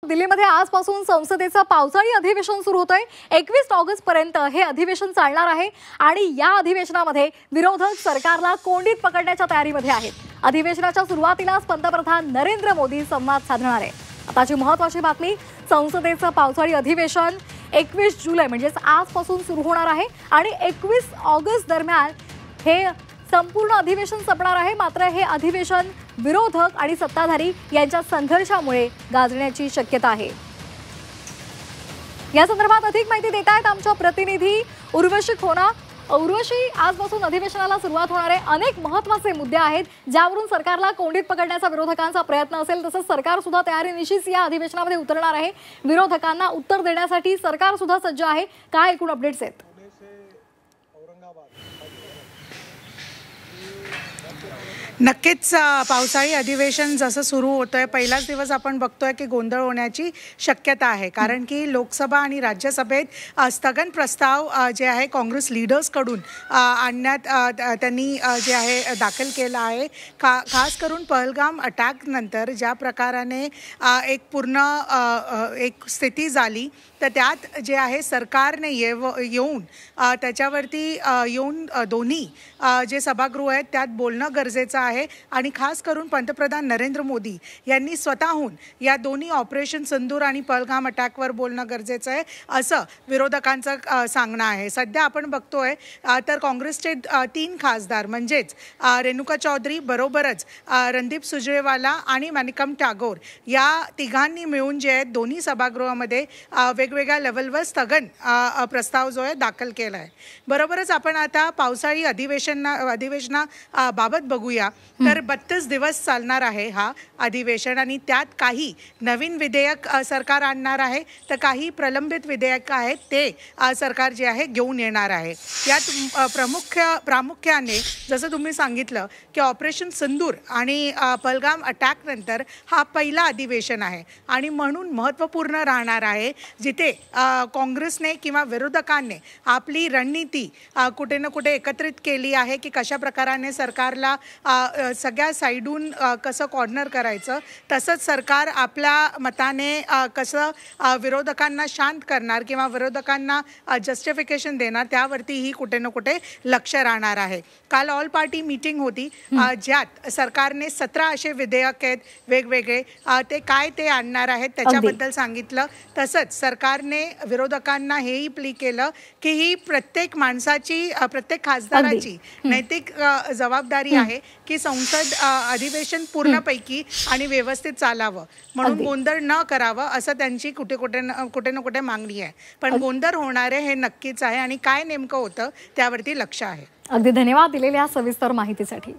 दिल्लीमध्ये आजपासून संसदेचं पावसाळी अधिवेशन सुरू होतंय। 21 ऑगस्ट पर्यंत हे अधिवेशन चालणार आहे आणि या अधिवेशनामध्ये विरोधक सरकारला कोंडीत पकडण्याच्या तयारीमध्ये आहेत। अधिवेशनाच्या सुरुवातीलाच पंतप्रधान नरेंद्र मोदी संवाद साधणार आहे। आताची महत्त्वाची बातमी, संसदेचं पावसाळी अधिवेशन 21 जुलै म्हणजे आजपासून सुरू होणार आहे आणि 21 ऑगस्ट दरम्यान हे संपूर्ण अधिवेशन संपणार आहे। मात्र हे अधिवेशन विरोधक आणि सत्ताधारी यांच्या संघर्षामुळे गाजण्याची शक्यता आहे। या संदर्भात अधिक माहिती देत आहेत आमच्या प्रतिनिधी उर्वशी खोना। उर्वशी, आजपासून अधिवेशनाला सुरुवात होणार आहे। अनेक महत्त्वाचे मुद्दे आहेत ज्यावरून सरकारला कोंडीत पकडण्याचा विरोधकांचा प्रयत्न असेल, तसंच सरकार सुद्धा तयारीनिशीच या अधिवेशनामध्ये उतरणार आहे। विरोधकांना उत्तर देण्यासाठी सरकार सुद्धा सज्ज आहे। काय एकूण अपडेट्स आहेत? नक्कीच पावसाळी अधिवेशन जसं सुरू होतंय, पहिलाच दिवस आपण बघतोय की गोंधळ होण्याची शक्यता आहे। कारण की लोकसभा आणि राज्यसभेत स्थगन प्रस्ताव जे आहे काँग्रेस लीडर्सकडून आणण्यात त्यांनी जे आहे दाखल केला आहे। खास करून पहलगाम अटॅक नंतर ज्या प्रकाराने एक पूर्ण एक स्थिती झाली, तर त्यात जे आहे सरकारने येऊन त्याच्यावरती येऊन दोन्ही जे सभागृह आहेत त्यात बोलणं गरजेचं आहे। आणि खास करून पंतप्रधान नरेंद्र मोदी यांनी स्वतःहून या दोन्ही ऑपरेशन सिंदूर आणि पहलगाम अटॅकवर बोलणं गरजेचं आहे, असं विरोधकांचं सांगणं आहे। सध्या आपण बघतोय तर काँग्रेसचे 3 खासदार म्हणजेच रेणुका चौधरी बरोबरच रणदीप सुरजेवाला आणि माणिकम टागोर या तिघांनी मिळून जे आहेत दोन्ही सभागृहामध्ये वेगवेगळ्या लेवलवर स्थगन प्रस्ताव जो आहे दाखल केला आहे। बरोबरच आपण आता पावसाळी अधिवेशनाबाबत बघूया, तर 32 दिवस चालणार आहे हा अधिवेशन आणि त्यात काही नवीन विधेयक सरकार आणणार आहे, तर काही प्रलंबित विधेयक आहेत ते सरकार जे आहे घेऊन येणार आहे। यात प्रामुख्याने जसं तुम्ही सांगितलं की ऑपरेशन सिंदूर आणि पहलगाम अटॅक नंतर हा पहिला अधिवेशन आहे आणि म्हणून महत्त्वपूर्ण राहणार आहे, जिथे काँग्रेसने किंवा विरोधकांनी आपली रणनीती कुठे ना कुठे एकत्रित केली आहे की कशा प्रकाराने सरकारला सगळ्या साईडून कसं कॉर्नर करायचं, तसंच सरकार आपल्या मताने कसं विरोधकांना शांत करणार किंवा विरोधकांना जस्टिफिकेशन देणार, त्यावरतीही कुठे ना कुठे लक्ष राहणार आहे। काल ऑल पार्टी मीटिंग होती ज्यात सरकारने 17 असे विधेयक आहेत वेगवेगळे, ते आणणार आहेत त्याच्याबद्दल सांगितलं। तसंच सरकारने विरोधकांना हेही प्ली केलं की ही प्रत्येक माणसाची, प्रत्येक खासदाराची नैतिक जबाबदारी आहे की संसद अधिवेशन पूर्णपैकी आणि व्यवस्थित चालावं, म्हणून गोंधळ न करावं असं त्यांची कुठे ना कुठे मागणी आहे। पण गोंधळ होणारे हे नक्कीच आहे आणि काय नेमकं होतं त्यावरती लक्ष आहे। अगदी धन्यवाद दिलेल्या सविस्तर माहितीसाठी।